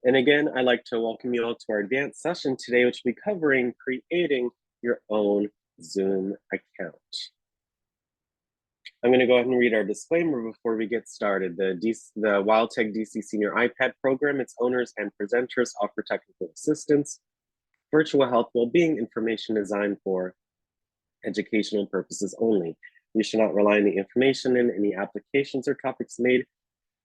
And again, I'd like to welcome you all to our advanced session today, which will be covering creating your own Zoom account. I'm going to go ahead and read our disclaimer before we get started. The WildTech DC Senior iPad program, its owners and presenters offer technical assistance, virtual health well-being information designed for educational purposes only. You should not rely on the information in any applications or topics made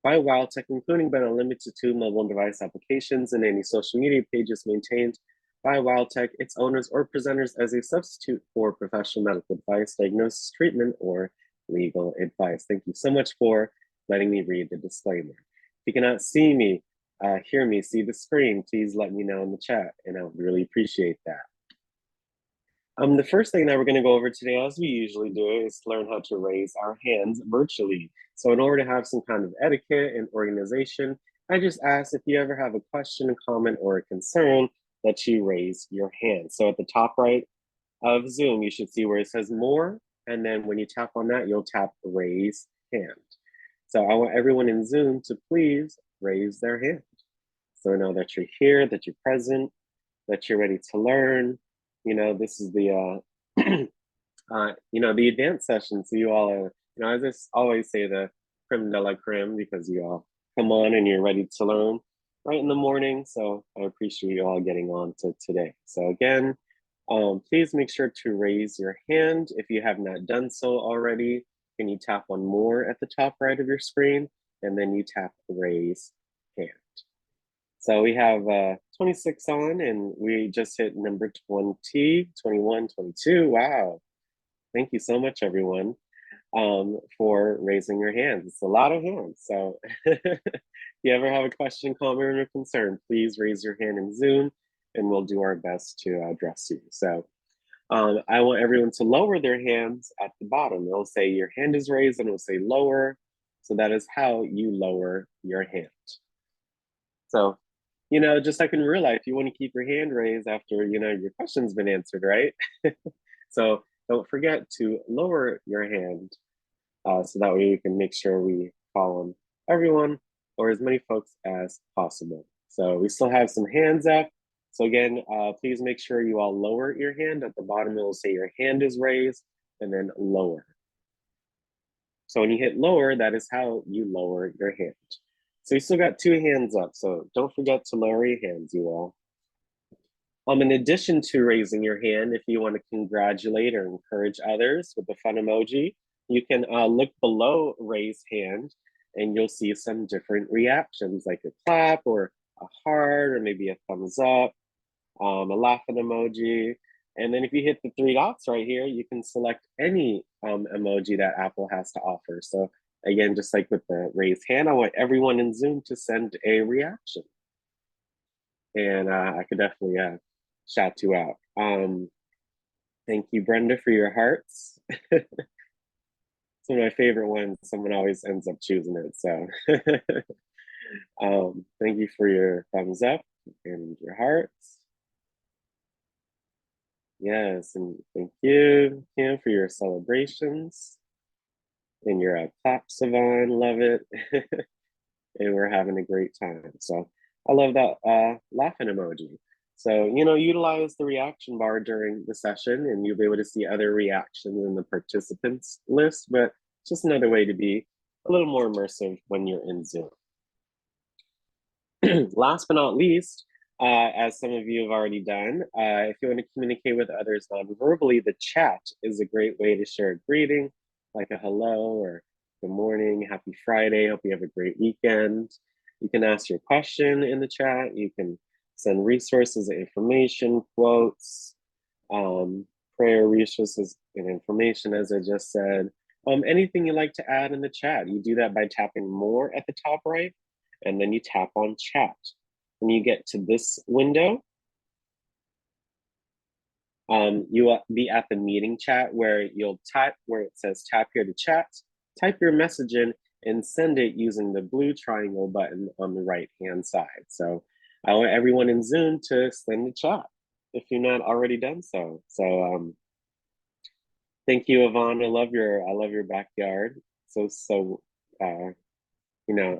by WildTech, including but not limited to mobile device applications and any social media pages maintained by WildTech, its owners, or presenters as a substitute for professional medical advice, diagnosis, treatment, or legal advice. Thank you so much for letting me read the disclaimer. If you cannot see me, hear me, see the screen, please let me know in the chat, and I would really appreciate that. The first thing that we're going to go over today, as we usually do, is learn how to raise our hands virtually. So in order to have some kind of etiquette and organization, I just ask if you ever have a question, a comment, or a concern that you raise your hand. So at the top right of Zoom, you should see where it says more. And then when you tap on that, you'll tap raise hand. So I want everyone in Zoom to please raise their hand. So know that you're here, that you're present, that you're ready to learn. You know, this is the, the advanced session. So you all are, I just always say the creme de la creme because you all come on and you're ready to learn right in the morning. So I appreciate you all getting on to today. So again, please make sure to raise your hand. If you have not done so already, can you tap on more at the top right of your screen? And then you tap raise hand. So we have 26 on, and we just hit number 20, 21, 22. Wow. Thank you so much, everyone, for raising your hands. It's a lot of hands. So if you ever have a question, comment, or concern, please raise your hand in Zoom, and we'll do our best to address you. So I want everyone to lower their hands at the bottom. It'll say your hand is raised, and it'll say lower. So that is how you lower your hand. So just like in real life, you want to keep your hand raised after, your question's been answered, right? So don't forget to lower your hand so that way we can make sure we call on everyone or as many folks as possible. So we still have some hands up. So again, please make sure you all lower your hand. At the bottom, it will say your hand is raised and then lower. So when you hit lower, that is how you lower your hand. So you still got 2 hands up, so don't forget to lower your hands, you all. In addition to raising your hand, if you want to congratulate or encourage others with the fun emoji, you can look below raise hand and you'll see some different reactions like a clap or a heart or maybe a thumbs up, a laughing emoji. And then if you hit the 3 dots right here, you can select any emoji that Apple has to offer. So again, just like with the raised hand, I want everyone in Zoom to send a reaction. And I could definitely shout you out. Thank you, Brenda, for your hearts. It's one of my favorite ones. Someone always ends up choosing it. So thank you for your thumbs up and your hearts. Yes, and thank you, Kim, for your celebrations. And your claps, Savon, love it. And we're having a great time. So I love that laughing emoji. So, utilize the reaction bar during the session and you'll be able to see other reactions in the participants list, but it's just another way to be a little more immersive when you're in Zoom. Last but not least, as some of you have already done, if you want to communicate with others non-verbally, the chat is a great way to share a greeting, like a hello or good morning, happy Friday, hope you have a great weekend. You can ask your question in the chat. You can send resources and information, quotes, prayer resources and information, as I just said. Anything you'd like to add in the chat, you do that by tapping more at the top right, and then you tap on chat. When you get to this window, you will be at the meeting chat where you'll type where it says tap here to chat, type your message in and send it using the blue triangle button on the right-hand side. So I want everyone in Zoom to send the chat if you're not already done so. So thank you, Yvonne. I love your backyard. I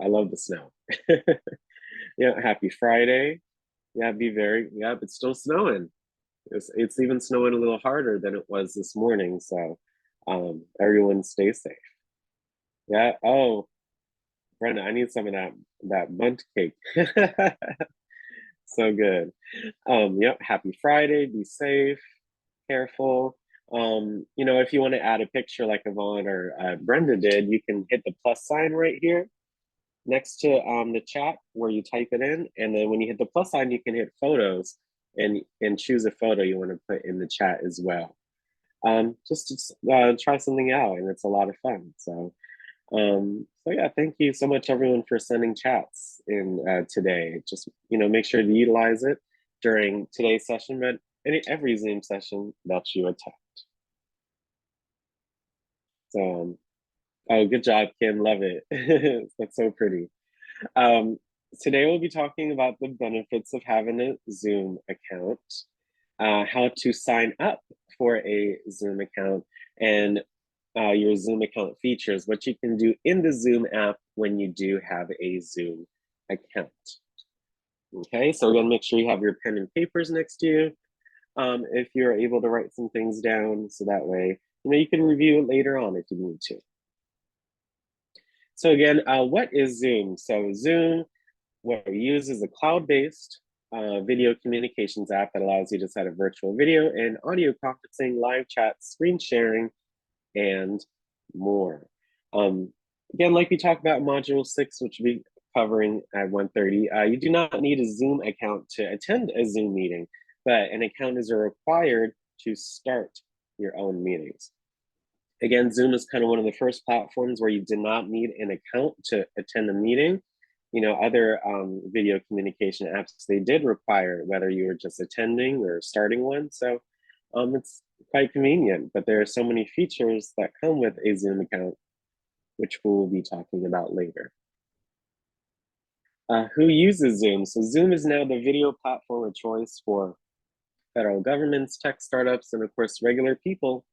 love the snow. Yeah, happy Friday. Yeah, it's still snowing. It's even snowing a little harder than it was this morning. So everyone stay safe. Yeah. Oh, Brenda, I need some of that bundt cake. So good. Yep, happy Friday, be safe, careful. If you want to add a picture like Yvonne or Brenda did, you can hit the plus sign right here next to the chat where you type it in, and then when you hit the plus sign, you can hit photos and choose a photo you want to put in the chat as well. Just to try something out, and it's a lot of fun. So yeah, thank you so much everyone for sending chats in today. Just make sure to utilize it during today's session, but every Zoom session that you attend. So oh, good job, Kim. Love it. That's so pretty. Um, Today we'll be talking about the benefits of having a Zoom account, how to sign up for a Zoom account, and your Zoom account features, what you can do in the Zoom app when you do have a Zoom account. Okay, so again, make sure you have your pen and papers next to you. If you're able to write some things down, so that way you can review it later on if you need to. So again, what is Zoom? So Zoom, what we use is a cloud-based video communications app that allows you to set up virtual video and audio conferencing, live chat, screen sharing, and more. Again, like we talked about module 6, which we'll be covering at 1:30, you do not need a Zoom account to attend a Zoom meeting, but an account is required to start your own meetings. Again, Zoom is kind of one of the first platforms where you did not need an account to attend a meeting. Other video communication apps, they did require whether you were just attending or starting one. So it's quite convenient, but there are so many features that come with a Zoom account, which we'll be talking about later. Who uses Zoom? So Zoom is now the video platform of choice for federal governments, tech startups, and of course, regular people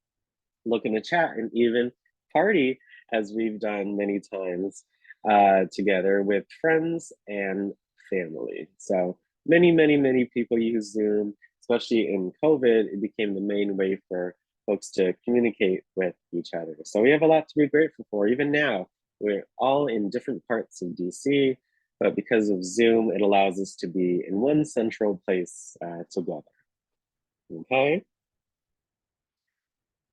looking to chat and even party, as we've done many times together with friends and family. So many people use Zoom, especially in COVID. It became the main way for folks to communicate with each other. So we have a lot to be grateful for. Even now, we're all in different parts of DC, but because of Zoom, it allows us to be in one central place together. Okay.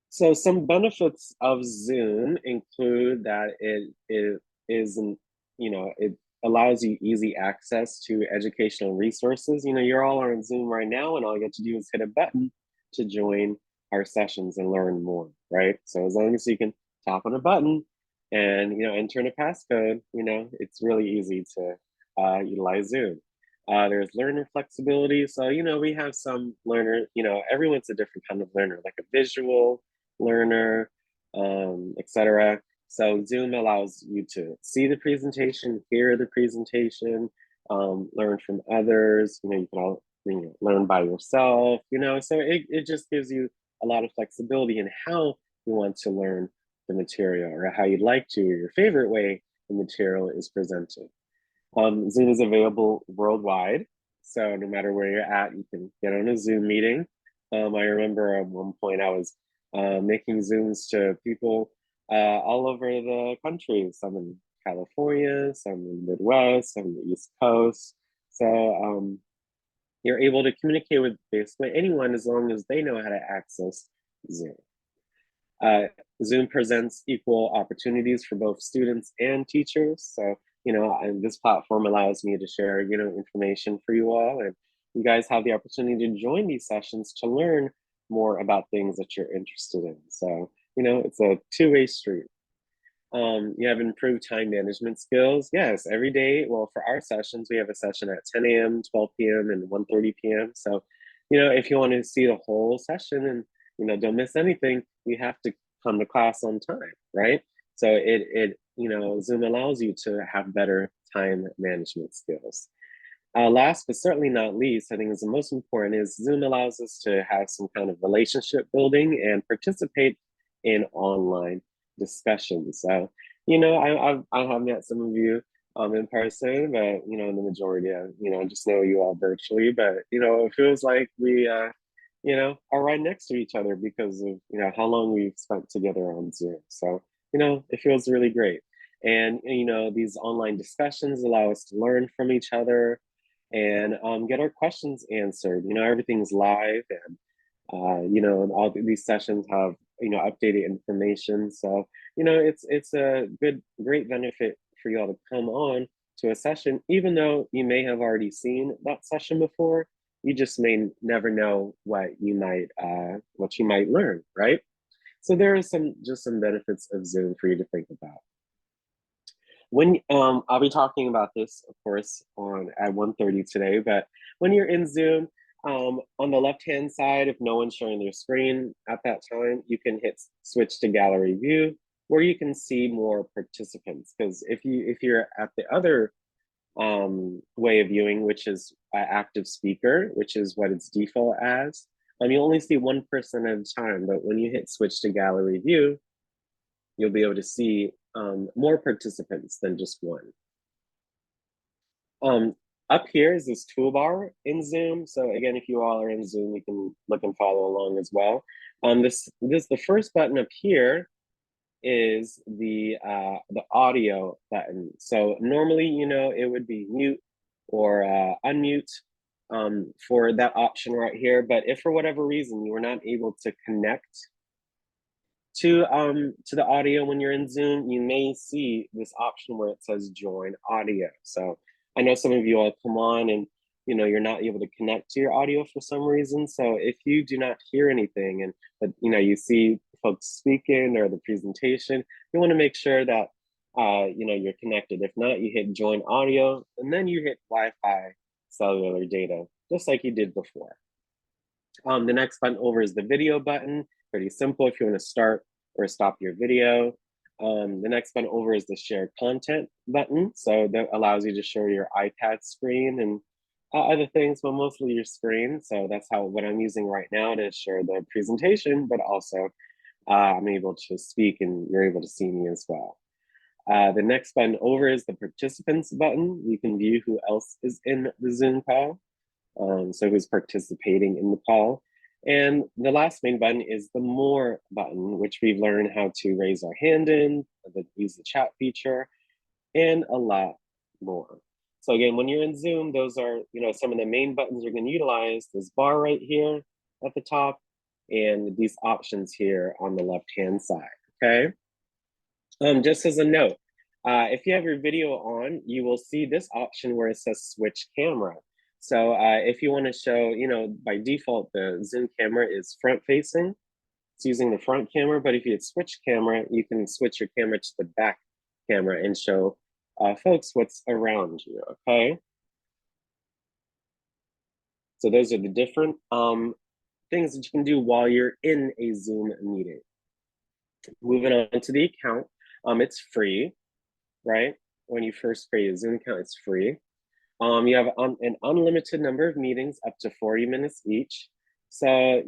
So some benefits of Zoom include that it isn't, it allows you easy access to educational resources. You're all on Zoom right now, and all you have to do is hit a button to join our sessions and learn more, right? So as long as you can tap on a button and enter in a passcode, it's really easy to utilize Zoom. There's learner flexibility. So, we have some learner, everyone's a different kind of learner, like a visual learner, etc. So Zoom allows you to see the presentation, hear the presentation, learn from others. You can all learn by yourself. So it just gives you a lot of flexibility in how you want to learn the material or how you'd like to, or your favorite way the material is presented. Zoom is available worldwide. So no matter where you're at, you can get on a Zoom meeting. I remember at one point I was making Zooms to people all over the country, some in California, some in the Midwest, some in the East Coast. So you're able to communicate with basically anyone as long as they know how to access Zoom. Zoom presents equal opportunities for both students and teachers. So, and this platform allows me to share, information for you all. And you guys have the opportunity to join these sessions to learn more about things that you're interested in. So, it's a two-way street. You have improved time management skills. Yes, every day. Well, for our sessions, we have a session at 10 a.m., 12 p.m., and 1:30 p.m. So, if you want to see the whole session and don't miss anything, you have to come to class on time, right? So it Zoom allows you to have better time management skills. Last but certainly not least, I think is the most important, is Zoom allows us to have some kind of relationship building and participate in online discussions. So, I have met some of you in person, but the majority of just know you all virtually. But it feels like we are right next to each other because of how long we've spent together on Zoom. So it feels really great. And these online discussions allow us to learn from each other and get our questions answered. Everything's live, and all these sessions have updated information. So it's a great benefit for you all to come on to a session, even though you may have already seen that session before. You just may never know what you might learn, right? So there are some benefits of Zoom for you to think about. When I'll be talking about this, of course, on at 1:30 today, but when you're in Zoom, on the left-hand side, if no one's showing their screen at that time, you can hit switch to gallery view, where you can see more participants. Because if you're at the other way of viewing, which is active speaker, which is what it's default as, you only see one person at a time. But when you hit switch to gallery view, you'll be able to see more participants than just one. Up here is this toolbar in Zoom. So again, if you all are in Zoom, you can look and follow along as well. The first button up here is the audio button. So normally, it would be mute or unmute for that option right here. But if for whatever reason you were not able to connect to the audio when you're in Zoom, you may see this option where it says join audio. So I know some of you all come on and you're not able to connect to your audio for some reason. So if you do not hear anything but you see folks speaking or the presentation, you want to make sure that you're connected. If not, you hit join audio and then you hit Wi-Fi cellular data, just like you did before. The next button over is the video button. Pretty simple if you want to start or stop your video. The next button over is the share content button. So that allows you to share your iPad screen and other things, but mostly your screen. So that's what I'm using right now to share the presentation, but also I'm able to speak and you're able to see me as well. The next button over is the participants button. You can view who else is in the Zoom call. So who's participating in the call. And the last main button is the more button, which we've learned how to raise our hand in, use the chat feature, and a lot more. So again, when you're in Zoom, those are some of the main buttons you're going to utilize. This bar right here at the top, and these options here on the left-hand side. Okay. Just as a note, if you have your video on, you will see this option where it says switch camera. So if you want to show, by default, the Zoom camera is front facing. It's using the front camera, but if you hit switch camera, you can switch your camera to the back camera and show folks what's around you, okay? So those are the different things that you can do while you're in a Zoom meeting. Moving on to the account, it's free, right? When you first create a Zoom account, it's free. You have an unlimited number of meetings, up to 40 minutes each. So,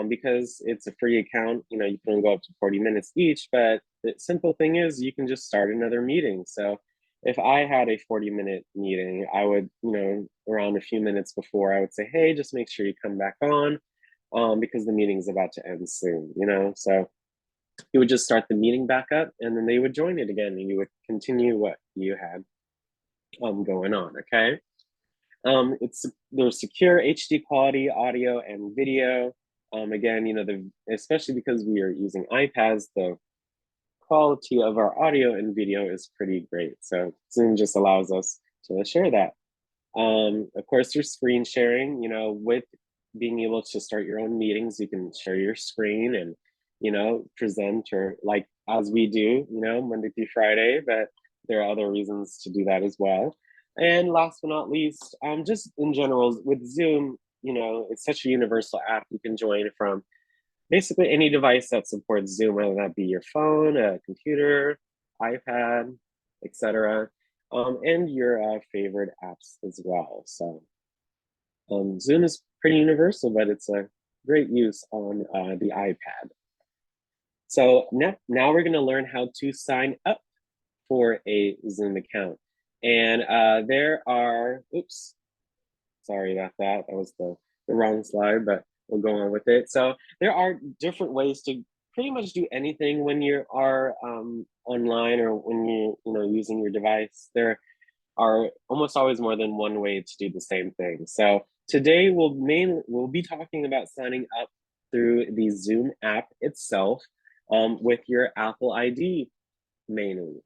because it's a free account, you can go up to 40 minutes each, but the simple thing is you can just start another meeting. So if I had a 40-minute meeting, I would, around a few minutes before, I would say, hey, just make sure you come back on because the meeting's about to end soon, So you would just start the meeting back up and then they would join it again and you would continue what you had going on, okay? There's secure HD quality audio and video. Again, especially because we are using iPads, the quality of our audio and video is pretty great. So Zoom just allows us to share that. Of course, there's screen sharing, with being able to start your own meetings, you can share your screen and, present or like as we do, Monday through Friday, but there are other reasons to do that as well. And last but not least, just in general with Zoom, it's such a universal app. You can join from basically any device that supports Zoom, whether that be your phone, a computer, iPad, etc., and your favorite apps as well. So Zoom is pretty universal, but it's a great use on the iPad. So now we're going to learn how to sign up for a Zoom account. And there are, oops, sorry about that. That was the wrong slide, but we'll go on with it. So there are different ways to pretty much do anything when you are online or when you know using your device. There are almost always more than one way to do the same thing. So today we'll be talking about signing up through the Zoom app itself with your Apple ID mainly.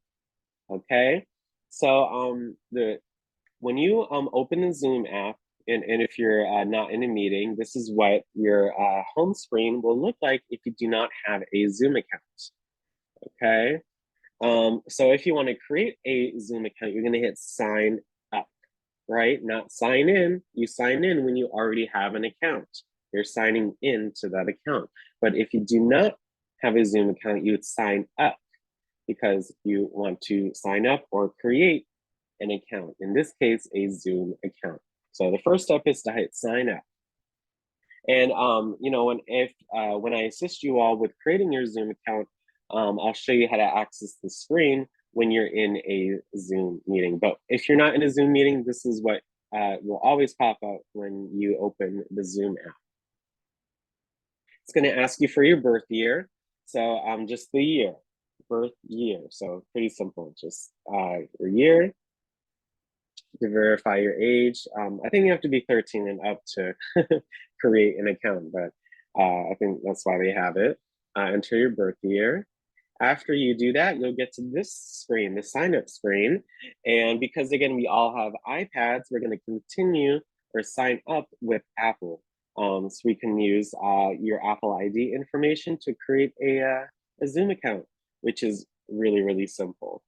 Okay, so the when you open the Zoom app, and if you're not in a meeting, this is what your home screen will look like if you do not have a Zoom account. Okay, so if you want to create a Zoom account, you're going to hit sign up, right? Not sign in. You sign in when you already have an account. You're signing in to that account. But if you do not have a Zoom account, you would sign up because you want to sign up or create an account. In this case, a Zoom account. So the first step is to hit sign up. And you know, when I assist you all with creating your Zoom account, I'll show you how to access the screen when you're in a Zoom meeting. But if you're not in a Zoom meeting, this is what will always pop up when you open the Zoom app. It's going to ask you for your birth year. So just the year, birth year. So pretty simple, just your year to verify your age. I think you have to be 13 and up to create an account, but I think that's why they have it. Enter your birth year. After you do that, you'll get to this screen, the sign up screen. And because again, we all have iPads, we're going to continue or sign up with Apple. So we can use your Apple ID information to create a Zoom account, which is really, really simple.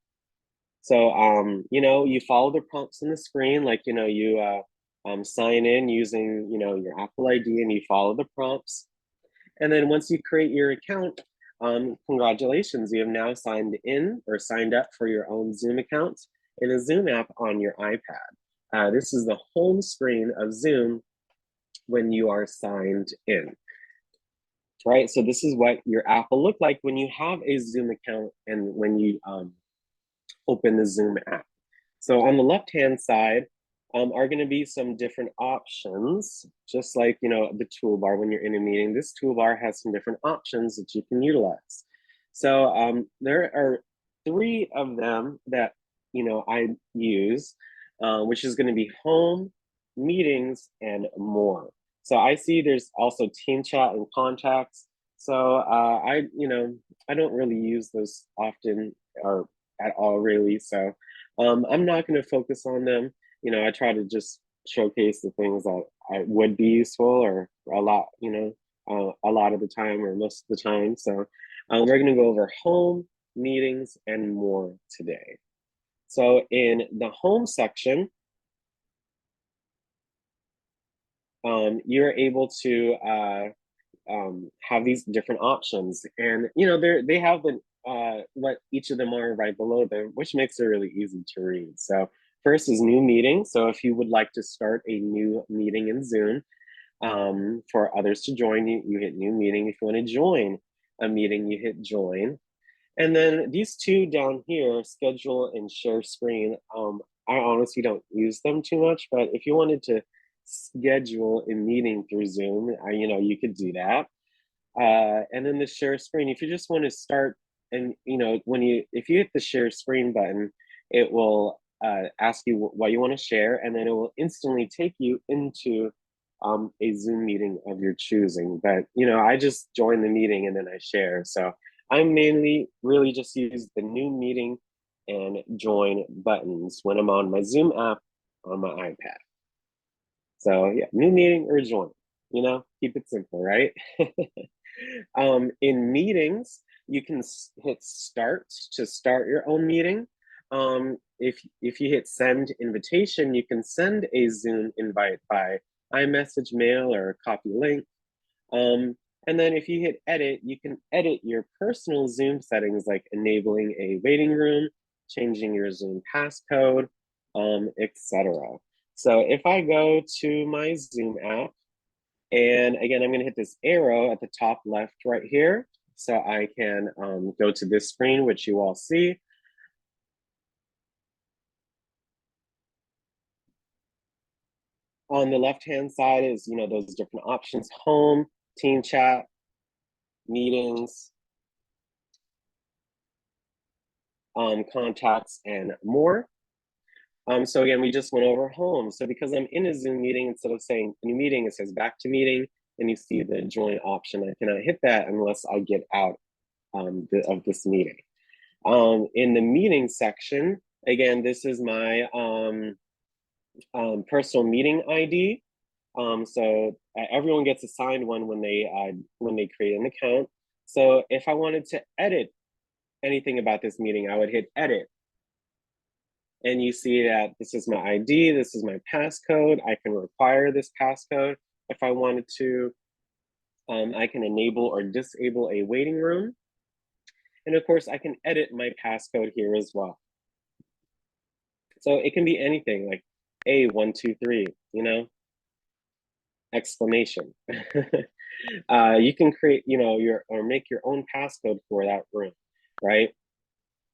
So, you know, you follow the prompts on the screen, like, you know, you sign in using, you know, your Apple ID and you follow the prompts. And then once you create your account, congratulations, you have now signed in or signed up for your own Zoom account in a Zoom app on your iPad. This is the home screen of Zoom when you are signed in, right? So this is what your app will look like when you have a Zoom account and when you open the Zoom app. So on the left-hand side are going to be some different options, just like, you know, the toolbar when you're in a meeting. This toolbar has some different options that you can utilize. So there are 3 of them that, you know, I use, which is going to be home, meetings, and more. So I see there's also team chat and contacts. So you know, I don't really use those often or at all, really. So I'm not going to focus on them. You know, I try to just showcase the things that I would be useful or a lot, you know, a lot of the time or most of the time. So we're going to go over home, meetings, and more today. So in the home section, you're able to have these different options, and you know they have the what each of them are right below them, which makes it really easy to read. So first is new meeting. So if you would like to start a new meeting in Zoom for others to join you, you hit new meeting. If you want to join a meeting, you hit join. And then these 2 down here, schedule and share screen, I honestly don't use them too much, but if you wanted to schedule a meeting through Zoom, you know, you could do that. And then the share screen, if you just want to start, and you know, if you hit the share screen button, it will ask you what you want to share, and then it will instantly take you into a Zoom meeting of your choosing. But you know, I just join the meeting and then I share. So I mainly really just use the new meeting and join buttons when I'm on my Zoom app on my iPad. So yeah, new meeting or join, you know, keep it simple, right? In meetings, you can hit start to start your own meeting. If you hit send invitation, you can send a Zoom invite by iMessage, mail, or copy link. And then if you hit edit, you can edit your personal Zoom settings like enabling a waiting room, changing your Zoom passcode, etc. So if I go to my Zoom app, and again, I'm gonna hit this arrow at the top left right here, so I can go to this screen, which you all see. On the left-hand side is, those different options: home, team chat, meetings, contacts, and more. So again, we just went over home. So because I'm in a Zoom meeting, instead of saying new meeting, it says back to meeting, and you see the join option. I cannot hit that unless I get out of this meeting. In the meeting section, again, this is my personal meeting ID. So everyone gets assigned one when they create an account. So if I wanted to edit anything about this meeting, I would hit edit. And you see that this is my ID, this is my passcode. I can require this passcode if I wanted to. I can enable or disable a waiting room. And of course, I can edit my passcode here as well. So it can be anything like A123, exclamation. You can create, or make your own passcode for that room, right?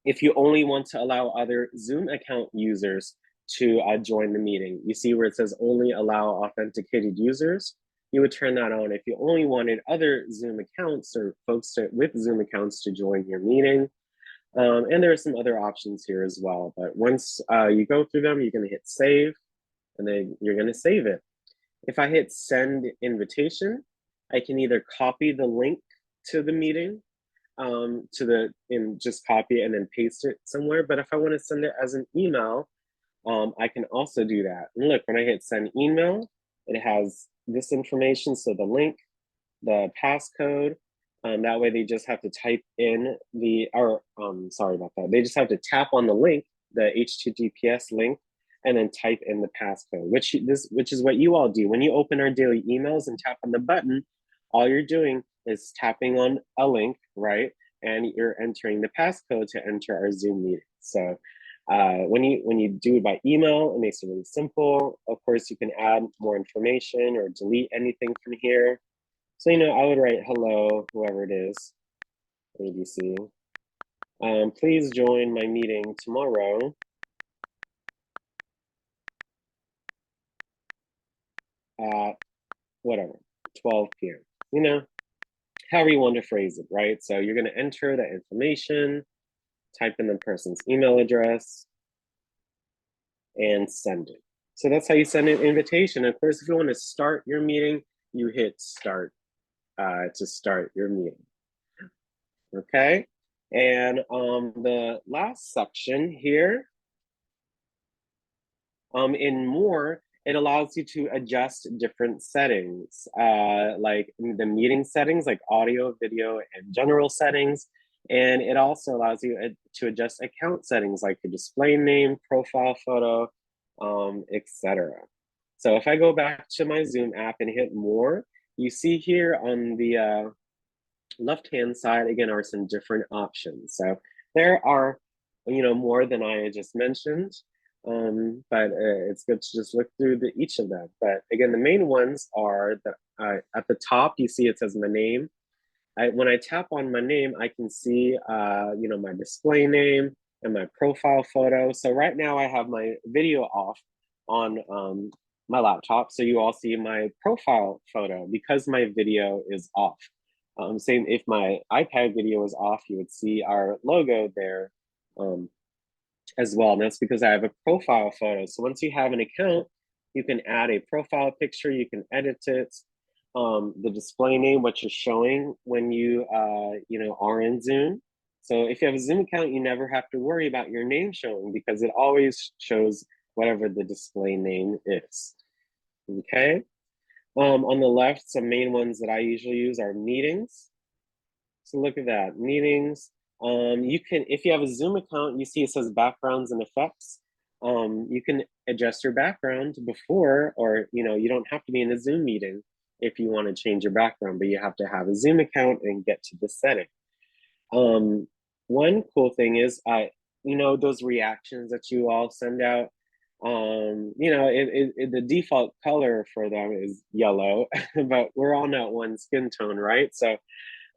If you only want to allow other Zoom account users to join the meeting, you see where it says only allow authenticated users, you would turn that on. If you only wanted other Zoom accounts or folks with Zoom accounts to join your meeting. And there are some other options here as well. But once you go through them, you're gonna hit save, and then you're gonna save it. If I hit send invitation, I can either copy the link to the meeting, just copy it and then paste it somewhere. But if I want to send it as an email, I can also do that. And look, when I hit send email, it has this information. So the link, the passcode, that way they just have to type in sorry about that. They just have to tap on the link, the HTTPS link, and then type in the passcode, which is what you all do. When you open our daily emails and tap on the button, all you're doing is tapping on a link, right? And you're entering the passcode to enter our Zoom meeting. So when you do it by email, it makes it really simple. Of course, you can add more information or delete anything from here. So, I would write hello, whoever it is, ABC. Please join my meeting tomorrow at whatever, 12 p.m. However you want to phrase it, right? So you're going to enter that information, type in the person's email address, and send it. So that's how you send an invitation. Of course, if you want to start your meeting, you hit start to start your meeting. Okay, and the last section here, in more, it allows you to adjust different settings, like the meeting settings, like audio, video, and general settings. And it also allows you to adjust account settings like your display name, profile photo, etc. So if I go back to my Zoom app and hit more, you see here on the left-hand side, again, are some different options. So there are, more than I just mentioned. But it's good to just look through each of them. But again, the main ones are that at the top, you see it says my name. When I tap on my name, I can see, my display name and my profile photo. So right now I have my video off on my laptop. So you all see my profile photo because my video is off. Same if my iPad video is off, you would see our logo there. As well. And that's because I have a profile photo. So once you have an account, you can add a profile picture, you can edit it, the display name, what you're showing when you are in Zoom. So if you have a Zoom account, you never have to worry about your name showing because it always shows whatever the display name is. Okay. On the left, some main ones that I usually use are meetings. So look at that, meetings. You can, if you have a Zoom account, you see it says backgrounds and effects. You can adjust your background before, or you don't have to be in a Zoom meeting if you want to change your background, but you have to have a Zoom account and get to the setting. One cool thing is, those reactions that you all send out, the default color for them is yellow, but we're all not one skin tone, right? So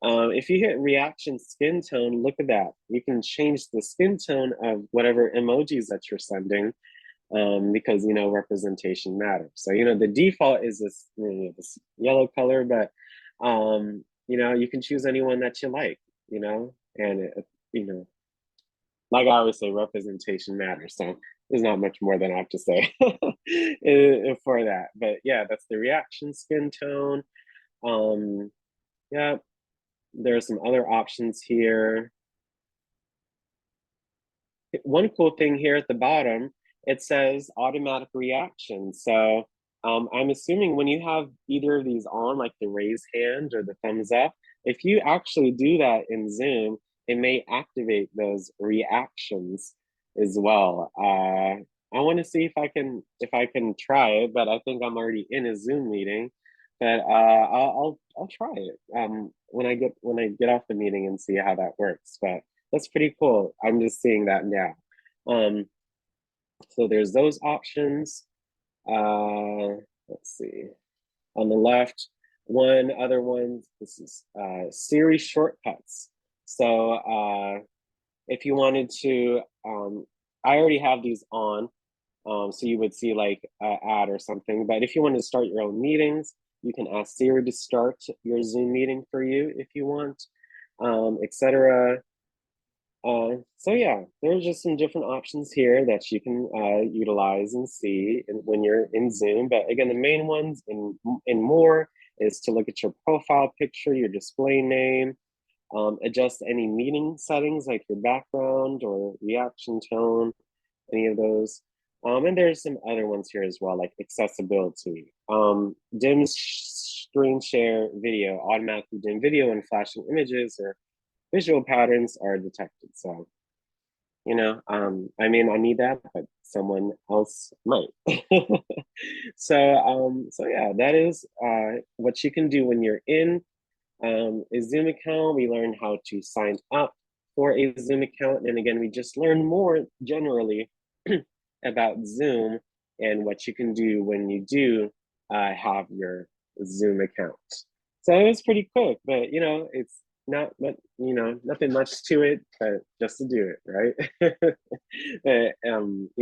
if you hit reaction skin tone, look at that. You can change the skin tone of whatever emojis that you're sending because representation matters. So the default is this yellow color, but you can choose anyone that you like, and you know like I always say, representation matters. So there's not much more than I have to say for that. But yeah, that's the reaction skin tone. Um, yeah, there are some other options here. One cool thing here at the bottom, it says automatic reaction. So I'm assuming when you have either of these on, like the raise hand or the thumbs up, if you actually do that in Zoom, it may activate those reactions as well. I want to see if I can try it, but I think I'm already in a Zoom meeting. But I'll try it when I get off the meeting and see how that works. But that's pretty cool. I'm just seeing that now. Um, so there's those options. Let's see. On the left, one other one, this is Siri shortcuts. So if you wanted to, I already have these on, so you would see like an ad or something. But if you want to start your own meetings, you can ask Siri to start your Zoom meeting for you if you want, etc. So yeah, there's just some different options here that you can utilize and see when you're in Zoom. But again, the main ones and more is to look at your profile picture, your display name, adjust any meeting settings like your background or reaction tone, any of those. And there's some other ones here as well, like accessibility. Dim screen share video, automatically dim video and flashing images or visual patterns are detected. So, I mean, I need that, but someone else might. So yeah, that is what you can do when you're in a Zoom account. We learned how to sign up for a Zoom account. And again, we just learned more generally about Zoom and what you can do when you do have your Zoom account. So it was pretty quick, but it's not but nothing much to it, but just to do it, right? But,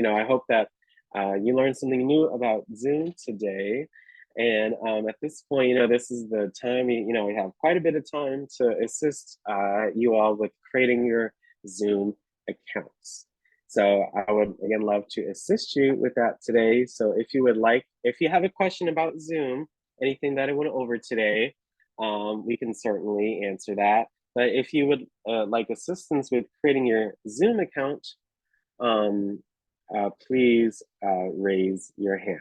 I hope that you learned something new about Zoom today. And at this point, this is the time, we have quite a bit of time to assist you all with creating your Zoom accounts. So I would again love to assist you with that today. So if you have a question about Zoom, anything that I went over today, we can certainly answer that. But if you would like assistance with creating your Zoom account, um, please raise your hand.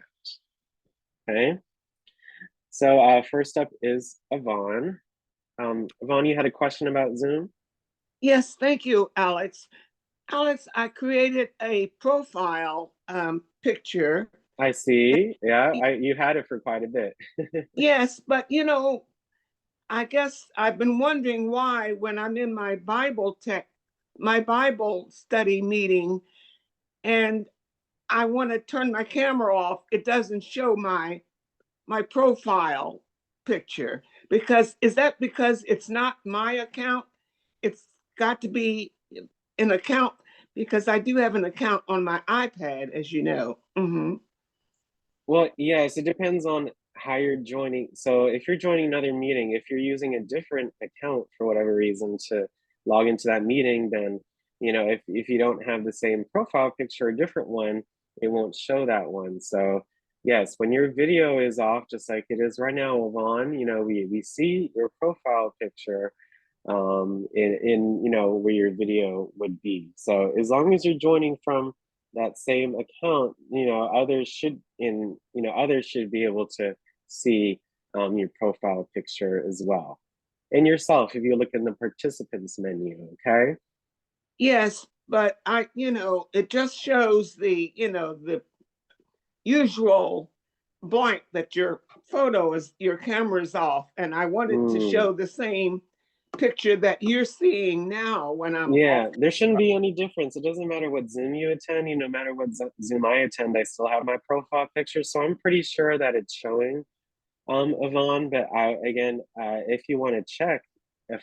Okay. So first up is Yvonne. Yvonne, you had a question about Zoom? Yes, thank you, Alex. Alex, I created a profile picture. I see. Yeah, you had it for quite a bit. Yes, but I guess I've been wondering why when I'm in my Bible study meeting, and I want to turn my camera off, it doesn't show my profile picture. Because is that because it's not my account? It's got to be an account because I do have an account on my iPad, as you know. Well, yes, it depends on how you're joining. So if you're joining another meeting, if you're using a different account for whatever reason to log into that meeting, then if you don't have the same profile picture, a different one, it won't show that one. So yes, when your video is off, just like it is right now, Yvonne, we see your profile picture in where your video would be. So as long as you're joining from that same account, others should be able to see your profile picture as well. And yourself, if you look in the participants menu, okay? Yes, but it just shows the usual blank that your camera is off, and I wanted to Mm. show the same picture that you're seeing now when I'm off. Yeah, there shouldn't be any difference. It doesn't matter what Zoom you attend, no matter what Zoom I attend, I still have my profile picture. So I'm pretty sure that it's showing Yvonne. But again, if you want to check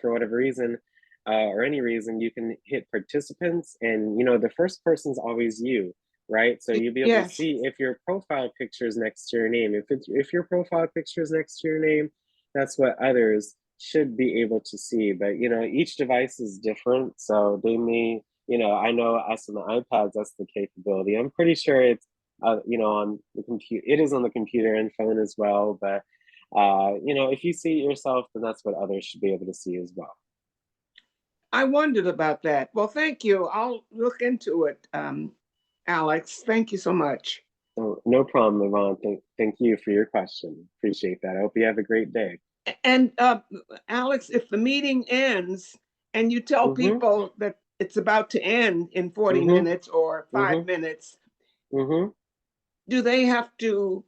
for whatever reason or any reason, you can hit participants, and the first person's always you. right? So you'll be able to Yes. see if your profile picture is next to your name. If your profile picture is next to your name, that's what others should be able to see. But each device is different, so they may, I know us on the iPads, that's the capability. I'm pretty sure it's on the computer. It is on the computer and phone as well. But if you see it yourself, then that's what others should be able to see as well. I wondered about that. Well, thank you. I'll look into it, Alex. Thank you so much. Oh, no problem, Yvonne. Thank you for your question. Appreciate that. I hope you have a great day. And Alex, if the meeting ends and you tell Mm-hmm. people that it's about to end in 40 Mm-hmm. minutes or 5 minutes, Mm-hmm. do they have to,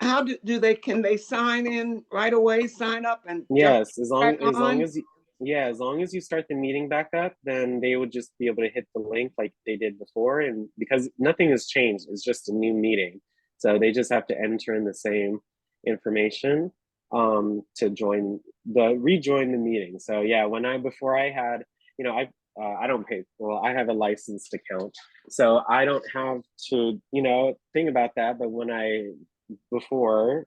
how do they, can they sign in right away, sign up and jump Yes, back on? as long as you start the meeting back up, then they would just be able to hit the link like they did before. And because nothing has changed, it's just a new meeting. So they just have to enter in the same information to rejoin the meeting. So yeah, before I had, I don't pay, well, I have a licensed account. So I don't have to, think about that. But before,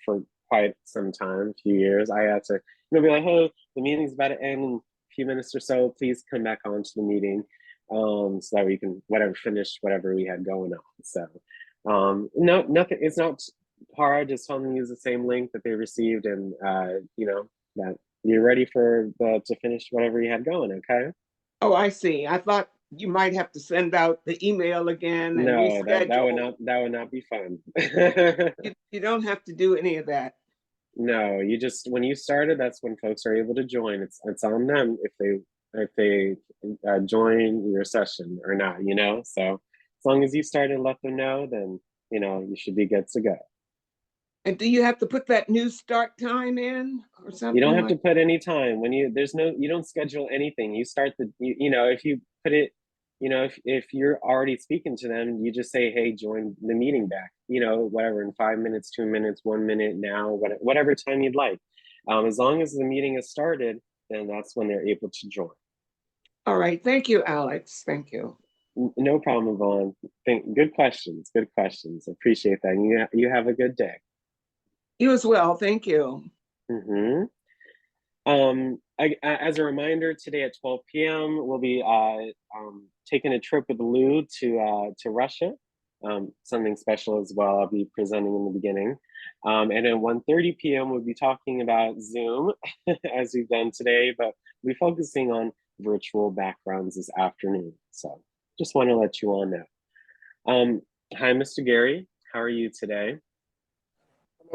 for quite some time, a few years, I had to, be like, hey, the meeting's about to end in a few minutes or so. Please come back onto the meeting, so that we can finish whatever we had going on. So, no, nothing. It's not hard. Just tell them to use the same link that they received, and that you're ready to finish whatever you had going. Okay. Oh, I see. I thought you might have to send out the email again and No, reschedule. that would not be fun. You don't have to do any of that. No, you just when you started, that's when folks are able to join. It's on them if they join your session or not. So as long as you start and let them know, then you should be good to go. And do you have to put that new start time in or You don't something have to like? put any time when you don't schedule anything. You start if you put it, if you're already speaking to them, you just say, hey, join the meeting back, whatever, in 5 minutes, 2 minutes, 1 minute, now, whatever time you'd like. As long as the meeting is started, then that's when they're able to join. All right. Thank you, Alex. Thank you. No problem, Vaughn. Good questions. Good questions. Appreciate that. And you have a good day. You as well. Thank you. Mm-hmm. As a reminder, today at 12 p.m., we'll be taking a trip with Lou to Russia. Something special as well. I'll be presenting in the beginning. And at 1:30 p.m., we'll be talking about Zoom, as we've done today, but we'll be focusing on virtual backgrounds this afternoon. So just want to let you all know. Hi, Mr. Gary. How are you today?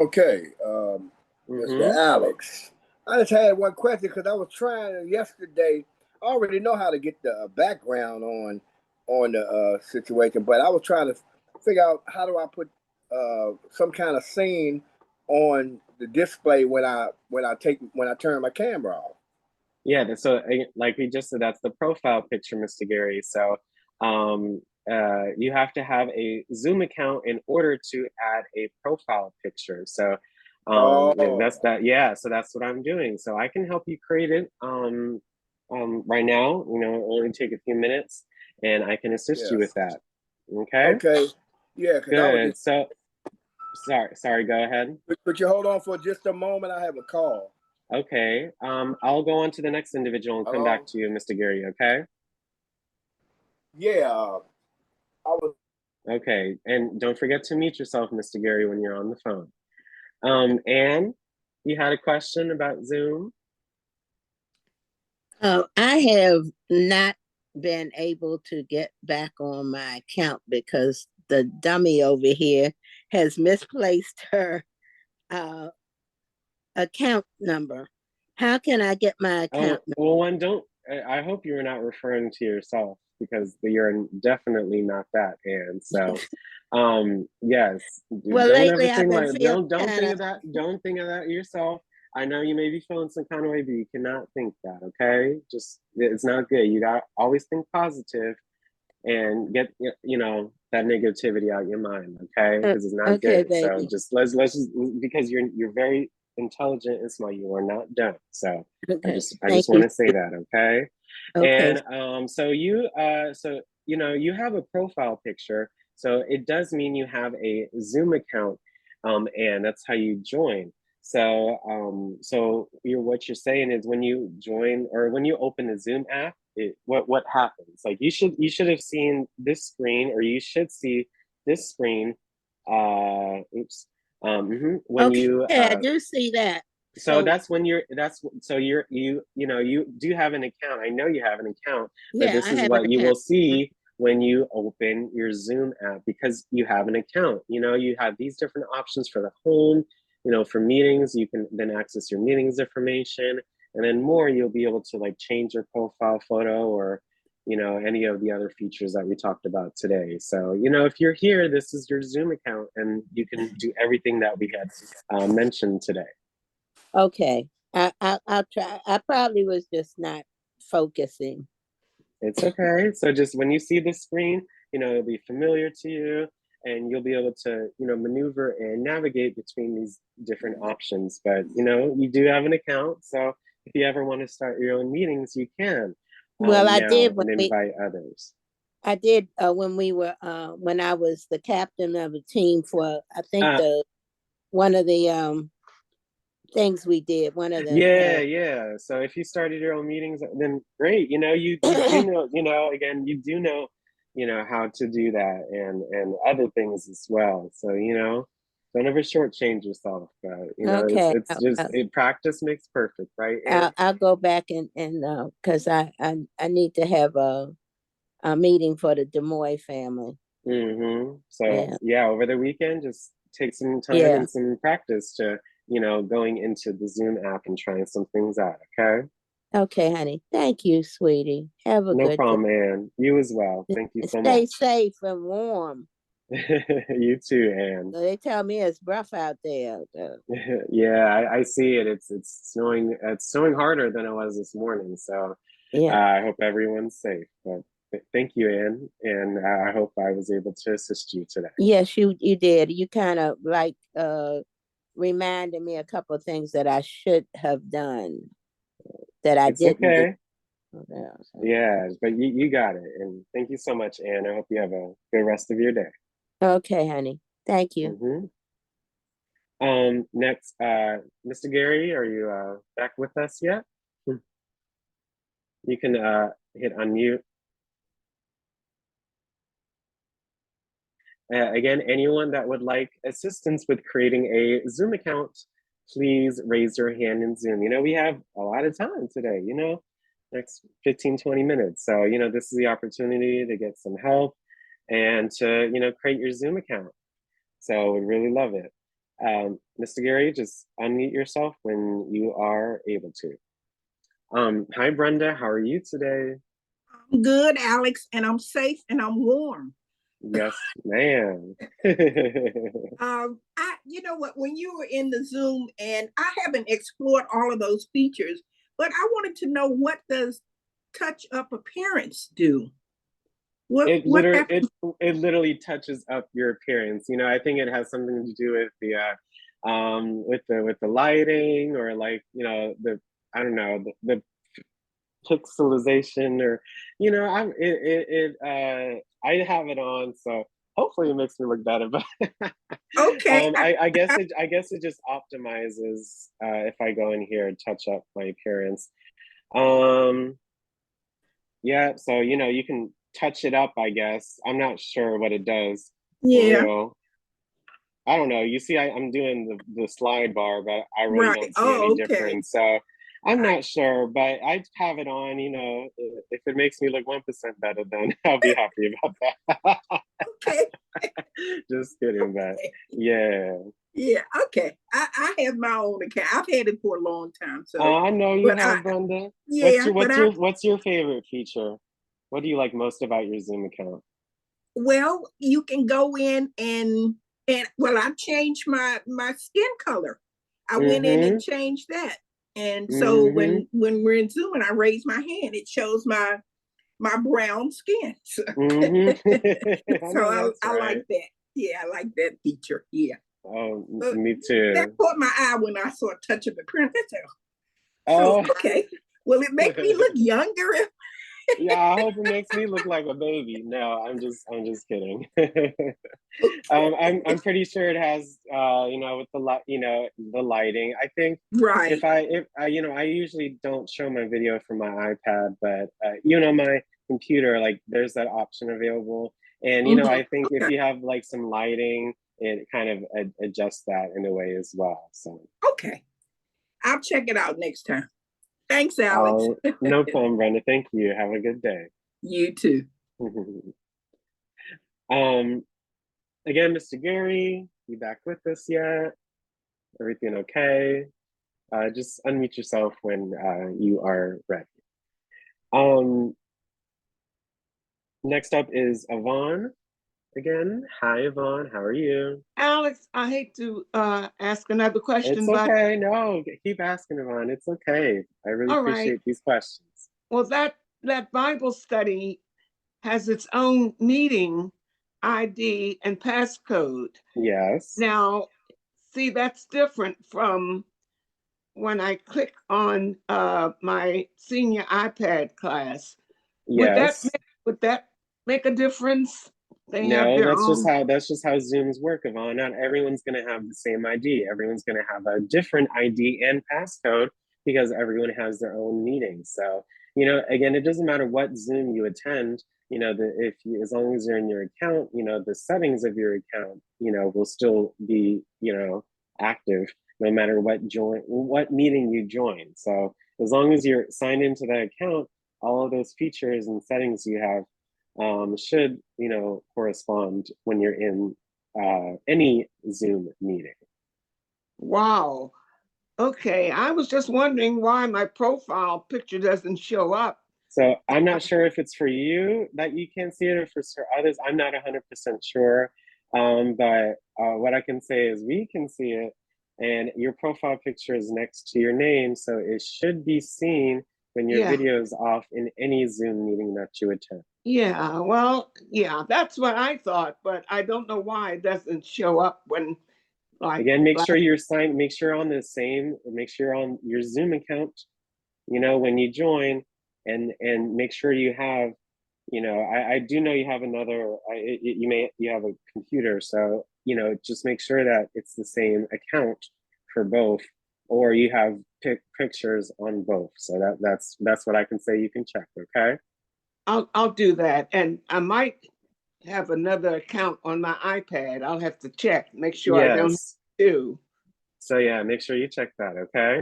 Okay, Mr. Mm-hmm. Alex. I just had one question because I was trying yesterday. I already know how to get the background on the situation, but I was trying to figure out how do I put some kind of scene on the display when I turn my camera off. Yeah, so like we just said, that's the profile picture, Mr. Gary. So you have to have a Zoom account in order to add a profile picture. So that's Oh, that. Yeah, so that's what I'm doing. So I can help you create it right now. It'll only take a few minutes, and I can assist you with yes. that. Okay, Okay. Yeah, because I was good. just. So sorry, go ahead. Could you hold on for just a moment? I have a call. Okay, I'll go on to the next individual and come back Hello. to you, Mr. Gary. Okay. Yeah, I was. Okay, and don't forget to mute yourself, Mr. Gary, when you're on the phone. Anne, you had a question about Zoom? I have not been able to get back on my account because the dummy over here has misplaced her account number. How can I get my Oh, account number? well, I hope you were not referring to yourself because you're definitely not that, Anne. So, yes, Well, don't ever lately I've think been like, feeling don't kind think of of that. Don't think of that yourself. I know you may be feeling some kind of way, but you cannot think that, okay? Just, it's not good. You got always think positive and get that negativity out of your mind, okay? Because it's not okay, good. So baby. just let's just, because you're very intelligent and smart, you are not dumb. So Okay, I thank just you. want to say that, okay? Okay, And so you know, you have a profile picture, so it does mean you have a Zoom account, and that's how you join. So, what you're saying is when you join or when you open the Zoom app, what happens? Like you should have seen this screen, or you should see this screen. Oops. When Okay, you I do see that. so So that's when you know, you do have an account. I know you have an account, but yeah, this I is have an what you will account. see when you open your Zoom app because you have an account. You know, you have these different options for the home, you know, for meetings, you can then access your meetings information, and then more, you'll be able to like change your profile photo or, you know, any of the other features that we talked about today. So, you know, if you're here, this is your Zoom account and you can do everything that we had mentioned today. Okay, I'll try. I probably was just not focusing. It's okay. So just when you see the screen, you know, it'll be familiar to you and you'll be able to, you know, maneuver and navigate between these different options. But, you know, you do have an account. So if you ever want to start your own meetings, you can Well, now and invite others. I did when we were when I was the captain of a team for I think Uh, the one of the things we did. One of yeah, the yeah. So if you started your own meetings, then great. You know, you do know, you know, again, you do know, you know, how to do that and other things as well. So, you know, don't ever shortchange yourself. You know, okay, it's just practice makes perfect, right? And I'll go back and because I need to have a meeting for the Demoy family. so Yeah, yeah, over the weekend, just take some time yeah. and some practice to, you know, going into the Zoom app and trying some things out. Okay. Okay, honey. Thank you, sweetie. Have a No good day. problem, man. You as well. Thank you so Stay much. safe and warm. You too, Anne. They tell me it's rough out there. Yeah, I see it. It's snowing. It's snowing harder than it was this morning. So Yeah. I hope everyone's safe. But thank you, Anne, and I hope I was able to assist you today. Yes, you did. You kind of like reminded me a couple of things that I should have done that I It's didn't do. okay. Yeah, but you got it. And thank you so much, Anne. I hope you have a good rest of your day. Okay, honey. Thank you. hmm Next, Mr. Gary, are you back with us yet? You can hit unmute. Again, anyone that would like assistance with creating a Zoom account, please raise your hand in Zoom. You know, we have a lot of time today, you know, next 15, 20 minutes. So, you know, this is the opportunity to get some help and to, you know, create your Zoom account. So we'd really love it. Mr. Gary, just unmute yourself when you are able to. Hi, Brenda, how are you today? I'm good, Alex, and I'm safe and I'm warm. Yes, ma'am. You know what? When you were in the Zoom, and I haven't explored all of those features, but I wanted to know, what does touch up appearance do? It What literally happens? it literally touches up your appearance. You know, I think it has something to do with the lighting or like, you know, the I don't know, the pixelization or, you know, I have it on, so hopefully it makes me look better. But Okay, I guess it just optimizes if I go in here and touch up my appearance. Um, yeah, so you know, you can touch it up, I guess. I'm not sure what it does for yeah, real. I don't know. You see, I'm doing the slide bar, but I really right. don't see any Oh, okay. difference. So I'm I, not sure, but I have it on. You know, if it makes me look 1% better, then I'll be happy about that. okay, Just kidding, but okay. yeah. Yeah, okay. I have my own account. I've had it for a long time. So, I know you but have, Brenda. yeah, but What's your favorite feature? What do you like most about your Zoom account? well, you can go in and well, I changed my skin color. I went in and Mm-hmm. changed that. And so Mm-hmm. when we're in Zoom and I raise my hand, it shows my brown skin. So, Mm-hmm. I so know that's I like right. that. Yeah, I like that feature. Yeah. Oh, But me that too. caught my eye when I saw Touch of Appearance. I said, so Oh. okay. Will it make me look younger? Yeah, I hope it makes me look like a baby. No, I'm just kidding. I'm pretty sure it has, you know, with the light, you know, the lighting. I think Right. if I, you know, I usually don't show my video from my iPad, but you know, my computer, like, there's that option available. And you know, Mhm. I think if Okay. you have like some lighting, it kind of adjusts that in a way as well. So, Okay. I'll check it out next time. Thanks, Alex. oh, no problem, Brenda. Thank you. Have a good day. You too. um, Again, Mr. Gary, you back with us yet? Everything okay? Just unmute yourself when you are ready. Um, Next up is Yvonne again. Hi, Yvonne. How are you? Alex, I hate to ask another It's question, but okay. No, keep asking, Yvonne. It's okay. I really all right. appreciate these questions. Well, that Bible study has its own meeting ID and passcode. Yes. Now, see, that's different from when I click on my senior iPad class. Would that Yes. would that make a difference? They have No, their own. that's just how Zooms work, Yvonne. Not everyone's gonna have the same ID. Everyone's gonna have a different ID and passcode because everyone has their own meeting. So, you know, again, it doesn't matter what Zoom you attend, you know, if you, as long as you're in your account, you know, the settings of your account, you know, will still be, you know, active no matter what meeting you join. So as long as you're signed into that account, all of those features and settings you have should, you know, correspond when you're in any Zoom meeting. Wow. Okay. I was just wondering why my profile picture doesn't show up. So I'm not sure if it's for you that you can't see it, or for others. I'm not 100% sure. But what I can say is we can see it, and your profile picture is next to your name, so it should be seen when your Yeah. video is off in any Zoom meeting that you attend. Yeah. Well, yeah, that's what I thought, but I don't know why it doesn't show up when like Again, make sure you're signed, make sure on the same, make sure on your Zoom account, you know, when you join, and make sure you have, you know, I do know you have another, you have a computer, so, you know, just make sure that it's the same account for both, or you have pictures on both. So that's what I can say. You can check, okay? I'll do that. And I might have another account on my iPad. I'll have to check, make sure I don't Yes. do. So yeah, make sure you check that, okay?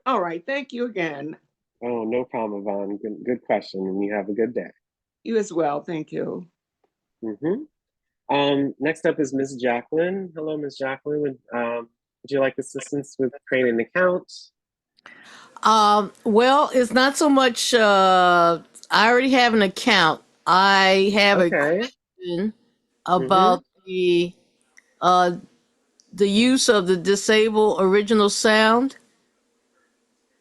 All right. Thank you again. Oh, no problem, Yvonne. Good question, and you have a good day. You as well. Thank you. Mm-hmm. Next up is Ms. Jacqueline. Hello, Ms. Jacqueline. Would you like assistance with creating an account? Well, it's not so much. I already have an account. I have a Okay. question Mm-hmm. about uh the use of the disable original sound.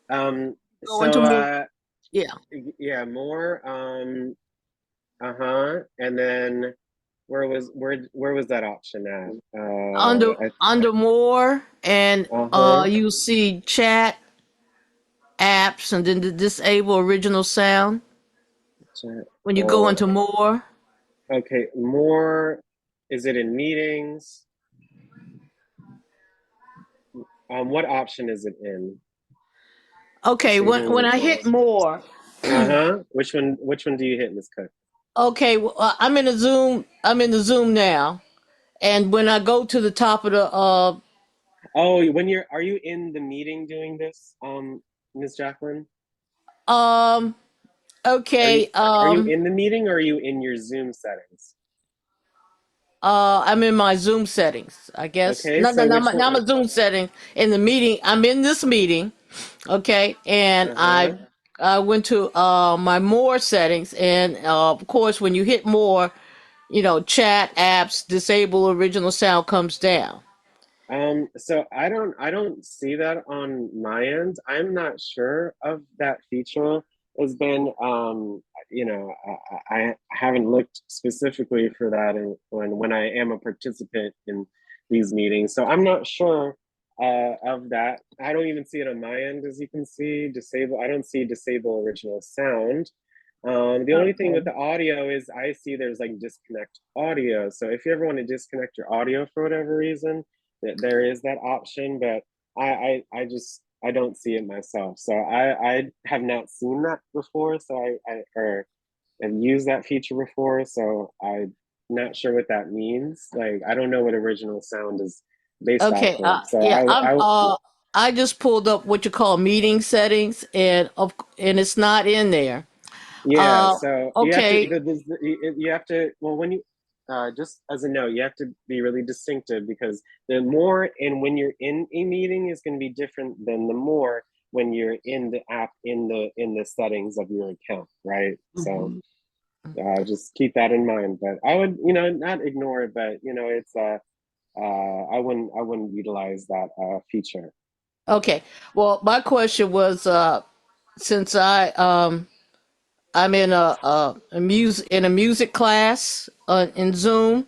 Go into So more. Yeah, yeah, more. Uh-huh. And then where was that option at? under more, and Uh-huh. you see chat apps, and then the disable original sound. When you go Oh, into more. okay. More. Is it in meetings? What option is it in? Okay, Disable when I original. hit more. Uh-huh. Which one do you hit, Miss Cook? Okay, well, I'm in the Zoom. I'm in the Zoom now. And when I go to the top of the Oh, when are you in the meeting doing this, Ms. Jacqueline? um Are you okay, are you in the meeting, or are you in your Zoom settings? I'm in my Zoom settings, I guess. Okay, No, no, so no, which now one? I'm a Zoom setting in the meeting. I'm in this meeting, okay, and Uh-huh. I went to my more settings, and of course when you hit more, chat apps disable original sound comes down. So I don't see that on my end. I'm not sure of that feature. It's been, you know, I haven't looked specifically for that when I am a participant in these meetings. So I'm not sure of that. I don't even see it on my end, as you can see. Disable. I don't see disable original sound. The only thing with Okay. the audio is I see there's like disconnect audio. So if you ever want to disconnect your audio for whatever reason, there is that option, but I just I don't see it myself. So I have not seen that before. So or have used that feature before. So I'm not sure what that means. Like I don't know what original sound is based off Okay, of. So yeah, I I just pulled up what you call meeting settings, and it's not in there. Yeah, Uh, so you have to okay, you have to well when you just as a note, you have to be really distinctive because the more and when you're in a meeting is going to be different than the more when you're in the app in the settings of your account, right? So Mhm. just keep that in mind. But I would not ignore it, but it's I wouldn't utilize that feature. okay. Well, my question was, since I'm in a music class in Zoom,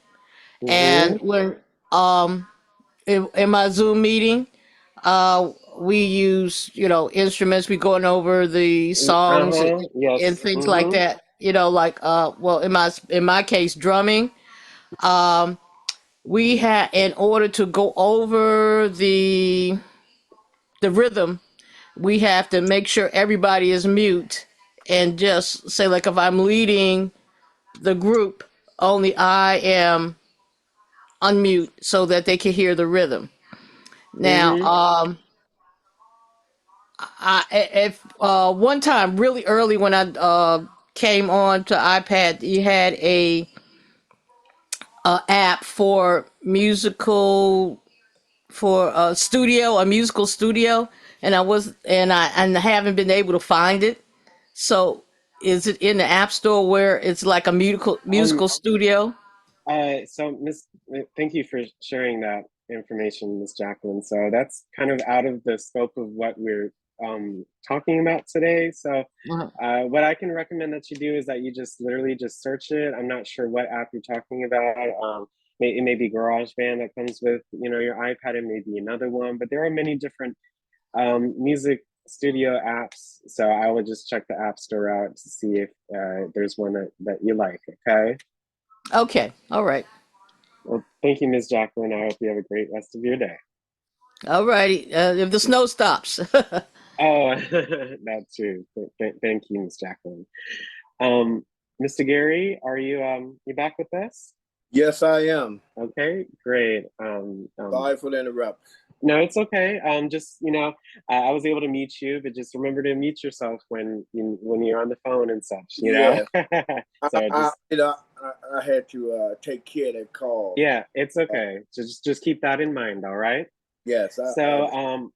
and Mm-hmm. when um in my Zoom meeting, uh, we use instruments. We going over the songs Uh-huh. and Yes. things like Mm-hmm. that. Like well, in my case, drumming. Um, we had in order to go over the rhythm, we have to make sure everybody is mute and just say like if I'm leading the group, only I am unmute so that they can hear the rhythm. Now, Mm-hmm. if one time really early when I came on to iPad, you had a app for musical for a musical studio, and I haven't been able to find it. So, is it in the App Store where it's like a Um, musical studio? so thank you for sharing that information, Miss Jacqueline. So that's kind of out of the scope of what we're talking about today. So Uh, what I can recommend that you do is that you just literally just search it. I'm not sure what app you're talking about. It may be GarageBand that comes with your iPad. It may be another one, but there are many different music studio apps. So I would just check the App Store out to see if there's one that you like. Okay. Okay, all right, Well, thank you, Ms. Jacqueline. I hope you have a great rest of your day. all righty. If the snow stops. Oh, that's true. Thank you, Ms. Jacqueline. Um, Mr. Gary, are you back with us? Yes, I am. Okay, great. Sorry for the interrupt. No, it's okay. Just I was able to meet you, but just remember to mute yourself when you're on the phone and such. Yeah, So I just I had to take care of that call. yeah, it's okay. Just keep that in mind. All right. Yes, I So understand.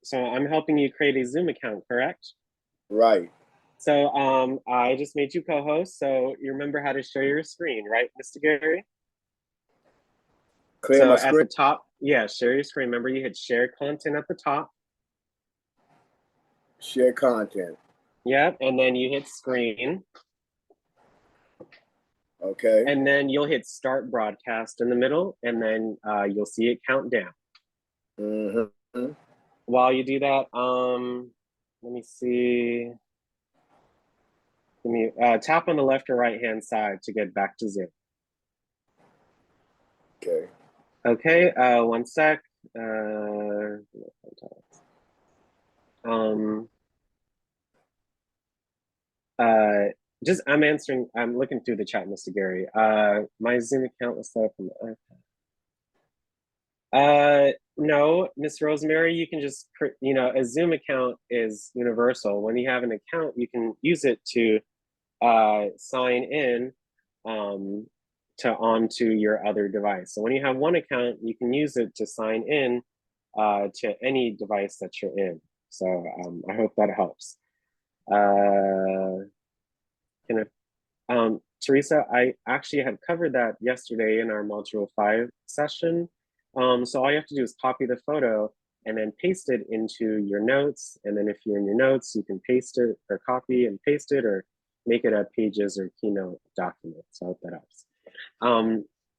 so I'm helping you create a Zoom account, correct? Right. So I just made you co-host, so you remember how to share your screen, right, Mr. Gary? Clear So my at screen. the top, yeah, share your screen. Remember you hit share content at the top. Share content. Yep, and then you hit screen, Okay. and then you'll hit start broadcast in the middle, and then you'll see it count down. Mm-hmm. While you do that, let me see. Give me tap on the left or right hand side to get back to Zoom. Okay. Okay, one sec. Um, uh, just I'm looking through the chat, Mr. Gary. My Zoom account was set up on the iPad. No, Miss Rosemary, you can just, a Zoom account is universal. When you have an account, you can use it to sign in onto your other device. So when you have one account, you can use it to sign in to any device that you're in. So I hope that helps. Can Teresa, I actually had covered that yesterday in our module 5 session. So all you have to do is copy the photo and then paste it into your notes. And then if you're in your notes, you can paste it or copy and paste it or make it a Pages or Keynote document. So I hope that helps.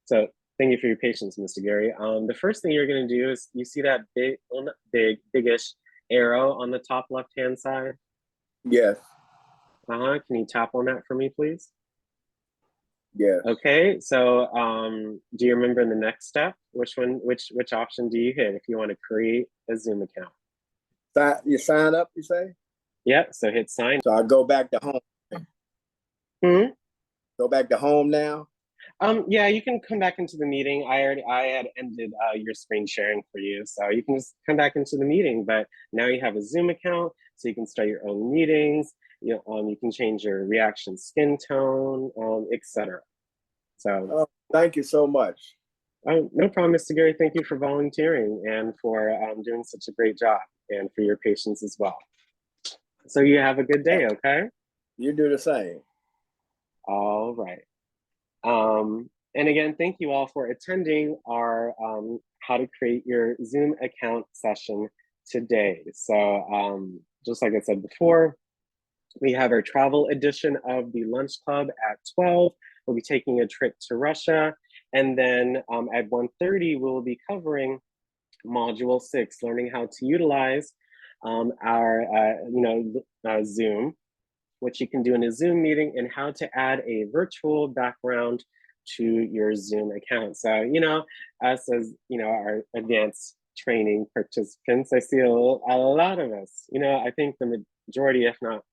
So thank you for your patience, Mr. Gary. The first thing you're going to do is you see that big, well, not big, biggish arrow on the top left-hand side? Yes. Can you tap on that for me, please? Yeah. Okay, so do you remember the next step? Which option do you hit if you want to create a Zoom account? You sign up, you say? Yeah, so hit sign. So I go back to home. Go back to home now. Yeah, you can come back into the meeting. I had ended your screen sharing for you, so you can just come back into the meeting. But now you have a Zoom account, so you can start your own meetings. You can change your reaction skin tone, etc. So, thank you so much. No problem, Mr. Gary. Thank you for volunteering and for doing such a great job, and for your patience as well. So you have a good day, okay? You do the same. All right. And again, thank you all for attending our how to create your Zoom account session today. So just like I said before, we have our travel edition of the Lunch Club at 12. We'll be taking a trip to Russia. And then at 1:30, we'll be covering Module 6, learning how to utilize our Zoom, which you can do in a Zoom meeting, and how to add a virtual background to your Zoom account. So, us as, our advanced training participants, I see a lot of us, I think the majority, if not,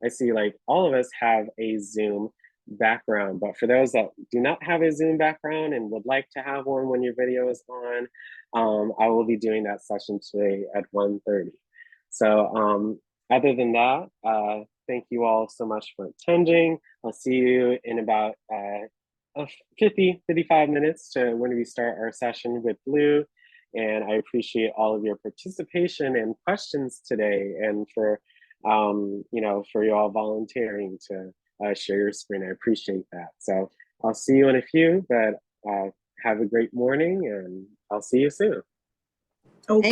I see like all of us have a Zoom background. But for those that do not have a Zoom background and would like to have one when your video is on, I will be doing that session today at 1:30. So other than that, thank you all so much for attending. I'll see you in about 55 minutes to when we start our session with Blue. And I appreciate all of your participation and questions today, and for for you all volunteering to share your screen. I appreciate that. So I'll see you in a few, but have a great morning, and I'll see you soon. Okay.